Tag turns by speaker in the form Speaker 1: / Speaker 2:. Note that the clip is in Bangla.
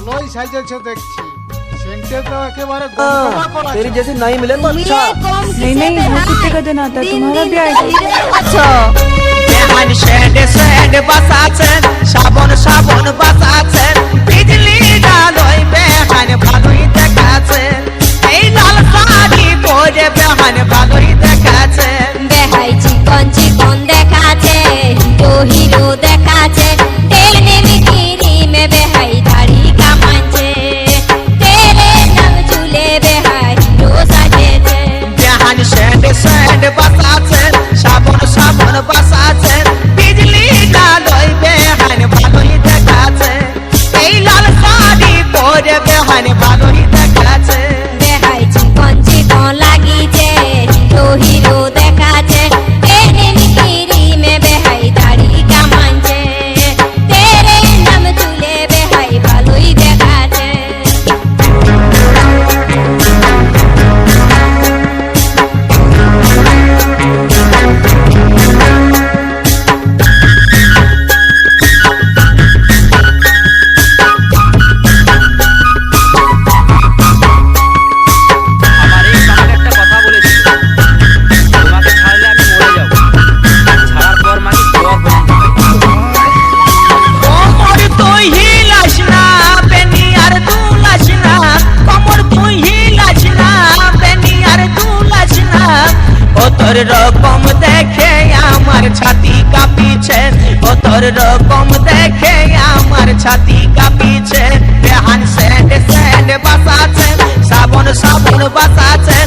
Speaker 1: ভালোই সাজেছো দেখছি। सेंटे तो एकेबारे गमगमा करा
Speaker 2: तेरी जैसी नहीं मिले तो अच्छा।
Speaker 3: नहीं वो कितने का दिन आता है तुम्हारा भी आएगा।
Speaker 2: अच्छा
Speaker 4: बेहान शेड शेड बसाचन साबन साबन बसाचन बिजली डालोय बेहान भालोई देखाचन এই লাল শাড়ি পরে বেহান ভালোই দেখাচন
Speaker 5: বেহাই চিকন চিকন দেখাছে হিরো হিরো দেখাছে তেল নেমে কিরি মে বেহাই দাড়ি কামাচ্ছে তেরে নাম চুলে বেহাই হিরো সাজেছে
Speaker 4: बेहान शेड शेड बसाचन साबन साबन बसाचन बिजली डालोय बेहान भालोई देखाचन এই লাল শাড়ি পরে বেহান ভালোই দেখাচন
Speaker 5: বেহাই চিকন চিকন লাগিছে হিরো হিরো দেখাছে তেল নেমে কিরি মে বেহাই দাড়ি কামাচ্ছে তেরে নাম চুলে বেহাই ভালোই দেখাছে
Speaker 2: আমার এই আমাকে একটা কথা বলেছিল, তোমাকে ছাড়লে আমি মরে যাব, ছাড়ার পর মাকে দোয়া করে
Speaker 4: কমর তুই হিলাস না বেনি আর দুলাস না কমর তুই হিলাস না বেনি আর দুলাস না ও তোর রকম দেখে আমার ছাতি কাঁপিছে ও তোর রকম দেখে আমার ছাতি কাঁপিছে বেহান স্যান্ড স্যান্ড বাসাছে সাবন সাবন বাসাছে